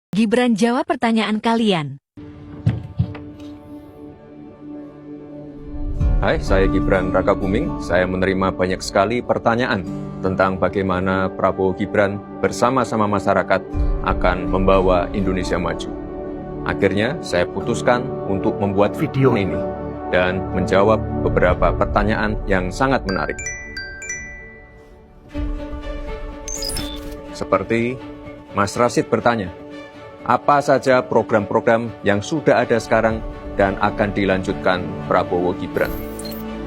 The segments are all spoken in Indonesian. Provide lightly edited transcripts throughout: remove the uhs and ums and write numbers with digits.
Gibran jawab pertanyaan kalian. Hai, saya Gibran Rakabuming. Saya menerima banyak sekali pertanyaan tentang bagaimana Prabowo Gibran bersama-sama masyarakat akan membawa Indonesia maju. Akhirnya, saya putuskan untuk membuat video ini dan menjawab beberapa pertanyaan yang sangat menarik. Seperti Mas Rashid bertanya, apa saja program-program yang sudah ada sekarang dan akan dilanjutkan Prabowo Gibran?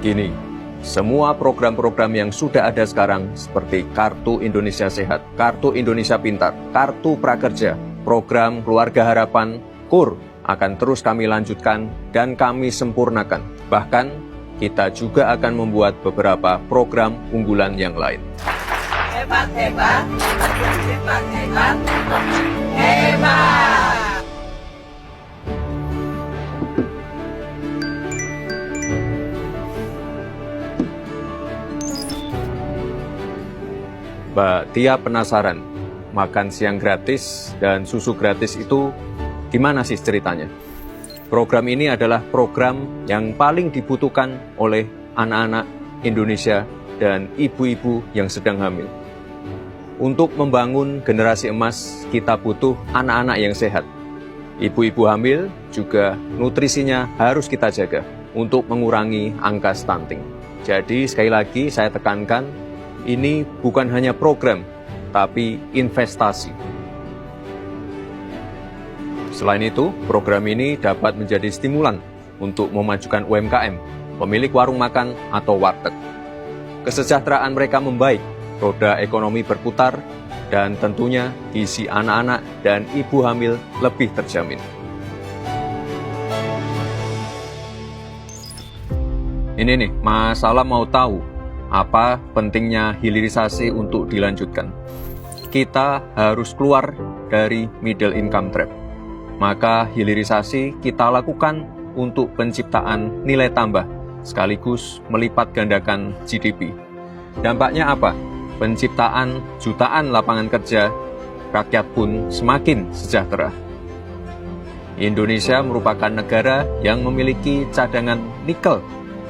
Gini, semua program-program yang sudah ada sekarang seperti Kartu Indonesia Sehat, Kartu Indonesia Pintar, Kartu Prakerja, program Keluarga Harapan, KUR akan terus kami lanjutkan dan kami sempurnakan. Bahkan, kita juga akan membuat beberapa program unggulan yang lain. Hebat, hebat, hebat, hebat, hebat. Mbak Tia penasaran, makan siang gratis dan susu gratis itu gimana sih ceritanya? Program ini adalah program yang paling dibutuhkan oleh anak-anak Indonesia dan ibu-ibu yang sedang hamil. Untuk membangun generasi emas, kita butuh anak-anak yang sehat. Ibu-ibu hamil juga nutrisinya harus kita jaga untuk mengurangi angka stunting. Jadi sekali lagi saya tekankan, ini bukan hanya program, tapi investasi. Selain itu, program ini dapat menjadi stimulan untuk memajukan UMKM, pemilik warung makan atau warteg. Kesejahteraan mereka membaik, roda ekonomi berputar, dan tentunya gizi anak-anak dan ibu hamil lebih terjamin. Ini nih, Mas Salam mau tahu apa pentingnya hilirisasi untuk dilanjutkan. Kita harus keluar dari middle income trap. Maka hilirisasi kita lakukan untuk penciptaan nilai tambah, sekaligus melipat gandakan GDP. Dampaknya apa? Penciptaan jutaan lapangan kerja, rakyat pun semakin sejahtera. Indonesia merupakan negara yang memiliki cadangan nikel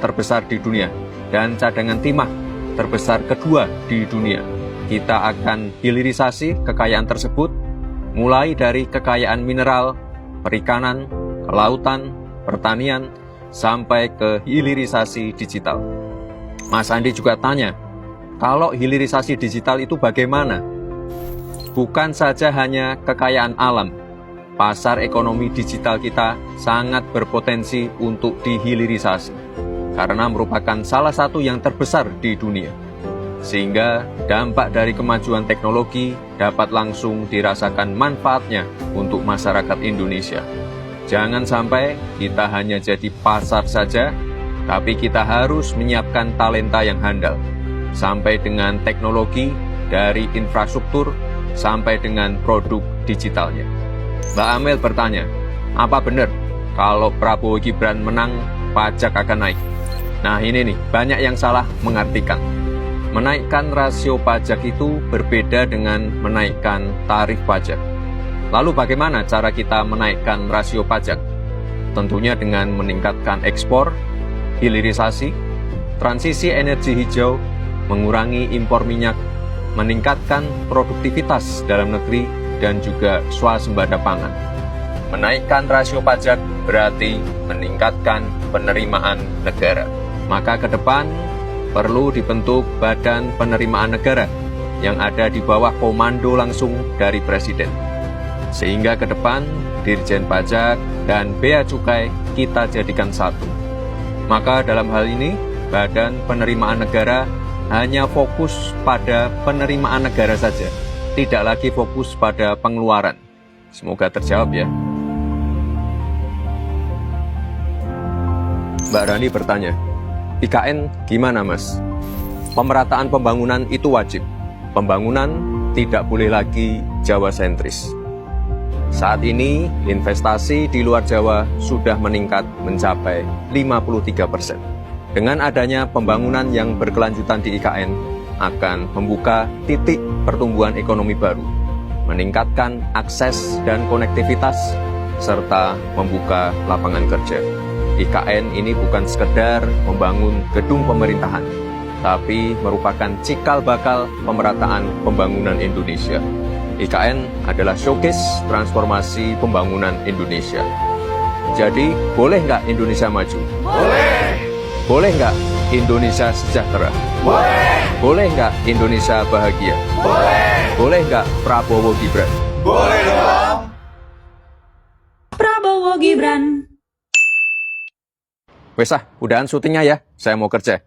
terbesar di dunia dan cadangan timah terbesar kedua di dunia. Kita akan hilirisasi kekayaan tersebut, mulai dari kekayaan mineral, perikanan, kelautan, pertanian, sampai ke hilirisasi digital. Mas Andi juga tanya, kalau hilirisasi digital itu bagaimana? Bukan saja hanya kekayaan alam, pasar ekonomi digital kita sangat berpotensi untuk dihilirisasi, karena merupakan salah satu yang terbesar di dunia. Sehingga dampak dari kemajuan teknologi dapat langsung dirasakan manfaatnya untuk masyarakat Indonesia. Jangan sampai kita hanya jadi pasar saja, tapi kita harus menyiapkan talenta yang handal, sampai dengan teknologi dari infrastruktur sampai dengan produk digitalnya. Mbak Amel bertanya, apa benar kalau Prabowo Gibran menang, pajak akan naik? Nah ini nih, banyak yang salah mengartikan. Menaikkan rasio pajak itu berbeda dengan menaikkan tarif pajak. Lalu bagaimana cara kita menaikkan rasio pajak? Tentunya dengan meningkatkan ekspor, hilirisasi, transisi energi hijau, mengurangi impor minyak, meningkatkan produktivitas dalam negeri, dan juga swasembada pangan. Menaikkan rasio pajak berarti meningkatkan penerimaan negara. Maka ke depan perlu dibentuk Badan Penerimaan Negara yang ada di bawah komando langsung dari Presiden. Sehingga ke depan Dirjen Pajak dan Bea Cukai kita jadikan satu. Maka dalam hal ini Badan Penerimaan Negara hanya fokus pada penerimaan negara saja, tidak lagi fokus pada pengeluaran. Semoga terjawab ya. Mbak Rani bertanya, IKN gimana Mas? Pemerataan pembangunan itu wajib. Pembangunan tidak boleh lagi Jawa sentris. Saat ini investasi di luar Jawa sudah meningkat mencapai 53%. Dengan adanya pembangunan yang berkelanjutan di IKN akan membuka titik pertumbuhan ekonomi baru, meningkatkan akses dan konektivitas, serta membuka lapangan kerja. IKN ini bukan sekedar membangun gedung pemerintahan, tapi merupakan cikal bakal pemerataan pembangunan Indonesia. IKN adalah showcase transformasi pembangunan Indonesia. Jadi, boleh nggak Indonesia maju? Boleh. Boleh nggak Indonesia sejahtera? Boleh. Boleh nggak Indonesia bahagia? Boleh. Boleh nggak Prabowo Gibran? Boleh dong. Prabowo Gibran. Wes udahan syutingnya ya, saya mau kerja.